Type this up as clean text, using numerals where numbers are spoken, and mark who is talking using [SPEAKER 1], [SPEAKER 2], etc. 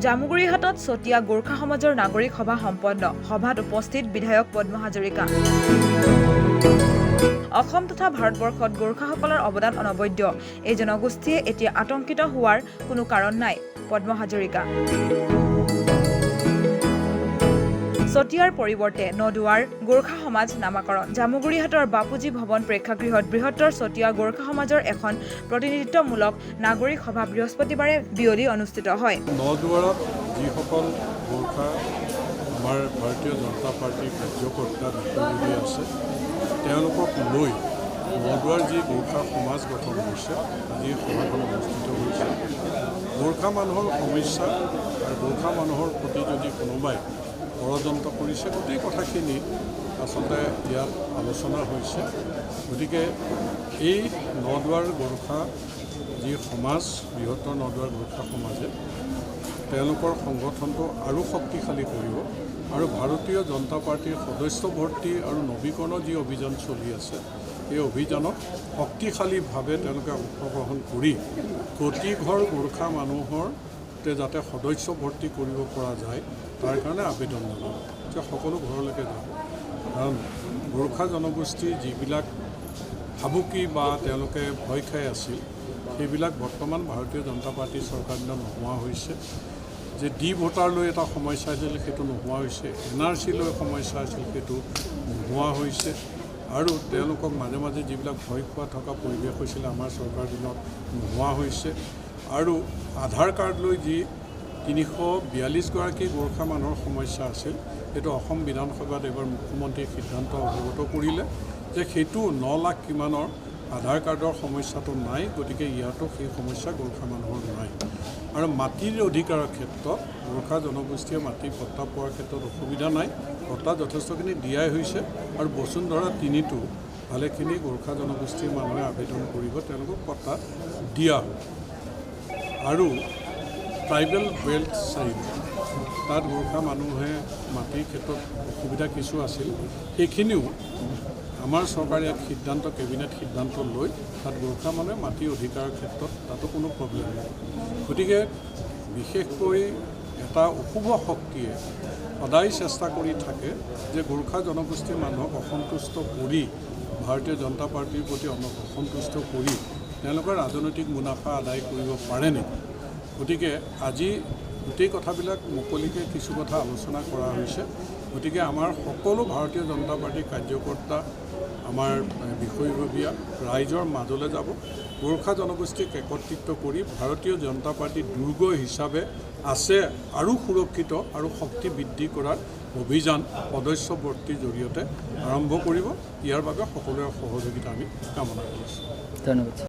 [SPEAKER 1] জামুগুৰিহাটত চতিয়া গোৰ্খা সমাজৰ নাগৰিক সভা সম্পন্ন। সভাত উপস্থিত বিধায়ক পদ্ম হাজৰিকা। অসম তথা ভাৰতবৰ্ষত গোৰ্খাসকলৰ অৱদান অনবদ্য। এই জনগোষ্ঠীয়ে এতিয়া আতংকিত হোৱাৰ কোনো কাৰণ নাই। পদ্ম হাজৰিকা। চতিয়াৰ পৰিৱৰ্তে নদুৱাৰ গোৰ্খা সমাজ নামাকৰণ। জামুগুৰিহাটৰ বাপুজী ভৱন প্ৰেক্ষাগৃহত বৃহত্তৰ চতিয়া গোৰ্খা সমাজৰ এখন প্ৰতিনিধিত্বমূলক নাগৰিক সভা বৃহস্পতিবাৰে বিয়লি অনুষ্ঠিত হয়।
[SPEAKER 2] নদুৱাৰত যিসকল গোৰ্খা আমাৰ ভাৰতীয় জনতা পাৰ্টীৰ কাৰ্যকৰ্তা বিষয়ববী আছে তেওঁলোকক লৈ নদুৱাৰ যি গোৰ্খা সমাজ গঠন হৈছে, আজি সভাখন অনুষ্ঠিত হৈছে। গোৰ্খা মানুহৰ সমস্যা আৰু গোৰ্খা মানুহৰ প্ৰতি যদি কোনোবাই ষড়যন্ত্ৰ কৰিছে, গোটেই কথাখিনি আচলতে ইয়াত আলোচনা হৈছে। গতিকে এই নদুৱাৰ গোৰ্খা যি সমাজ, বৃহত্তৰ নদুৱাৰ গোৰ্খা সমাজে তেওঁলোকৰ সংগঠনটো আৰু শক্তিশালী কৰিব আৰু ভাৰতীয় জনতা পাৰ্টীৰ সদস্য ভৰ্তি আৰু নৱীকৰণৰ যি অভিযান চলি আছে, এই অভিযানত শক্তিশালীভাৱে তেওঁলোকে অংশগ্ৰহণ কৰি প্ৰতি ঘৰ গোৰ্খা মানুহৰ যাতে সদস্য ভৰ্তি কৰিব পৰা যায় তাৰ কাৰণে আবেদন জনাব যে সকলো ঘৰলৈকে যাব। কাৰণ গোৰ্খা জনগোষ্ঠীৰ যিবিলাক ভাবুকি বা তেওঁলোকে ভয় খাই আছিল, সেইবিলাক বৰ্তমান ভাৰতীয় জনতা পাৰ্টীৰ চৰকাৰ দিনত নোহোৱা হৈছে। যে ডি ভোটাৰলৈ এটা সমস্যা আছিল, সেইটো নোহোৱা হৈছে। NRC লৈ সমস্যা আছিল, সেইটো নোহোৱা হৈছে। আৰু তেওঁলোকক মাজে মাজে যিবিলাক ভয় খোৱা থকা পৰিৱেশ হৈছিলে আমাৰ চৰকাৰ দিনত নোহোৱা হৈছে। আৰু আধাৰ কাৰ্ড লৈ যি 342গৰাকী গোৰ্খা মানুহৰ সমস্যা আছিল, সেইটো অসম বিধানসভাত এবাৰ মুখ্যমন্ত্ৰীৰ সিদ্ধান্ত অৱগত কৰিলে যে সেইটো 9 লাখ কিমানৰ আধাৰ কাৰ্ডৰ সমস্যাটো নাই। গতিকে ইয়াতো সেই সমস্যা গোৰ্খা মানুহৰ নাই। আৰু মাটিৰ অধিকাৰৰ ক্ষেত্ৰত গোৰ্খা জনগোষ্ঠীয়ে মাটি পট্টা পোৱাৰ ক্ষেত্ৰত অসুবিধা নাই। পট্টা যথেষ্টখিনি দিয়াই হৈছে আৰু বসুন্ধৰা 3টো ভালেখিনি গোৰ্খা জনগোষ্ঠীৰ মানুহে আবেদন কৰিব, তেওঁলোকক পট্টা দিয়া হ'ব। আৰু ট্ৰাইবেল বেল্ট 4 তাত গোৰ্খা মানুহে মাটিৰ ক্ষেত্ৰত অসুবিধা কিছু আছিল, সেইখিনিও আমাৰ চৰকাৰে ইয়াত সিদ্ধান্ত, কেবিনেট সিদ্ধান্ত লৈ তাত গোৰ্খা মানুহে মাটিৰ অধিকাৰৰ ক্ষেত্ৰত তাতো কোনো প্ৰব্লেম নাই। গতিকে বিশেষকৈ এটা অশুভ শক্তিয়ে সদায় চেষ্টা কৰি থাকে যে গোৰ্খা জনগোষ্ঠীৰ মানুহক অসন্তুষ্ট কৰি, ভাৰতীয় জনতা পাৰ্টীৰ প্ৰতি অসন্তুষ্ট কৰি তেওঁলোকৰ ৰাজনৈতিক মুনাফা আদায় কৰিব পাৰে নেকি। গতিকে আজি গোটেই কথাবিলাক মুকলিকৈ কিছু কথা আলোচনা কৰা হৈছে। গতিকে আমাৰ সকলো ভাৰতীয় জনতা পাৰ্টীৰ কাৰ্যকৰ্তা, আমাৰ বিষয়ববীয়া ৰাইজৰ মাজলৈ যাব। গোৰ্খা জনগোষ্ঠীক একত্ৰিত কৰি ভাৰতীয় জনতা পাৰ্টী দুৰ্গ হিচাপে আছে আৰু সুৰক্ষিত আৰু শক্তি বৃদ্ধি কৰাৰ অভিযান সদস্য ভৰ্তিৰ জৰিয়তে আৰম্ভ কৰিব। ইয়াৰ বাবে সকলোৰে সহযোগিতা আমি কামনা কৰিছোঁ।
[SPEAKER 3] ধন্যবাদ।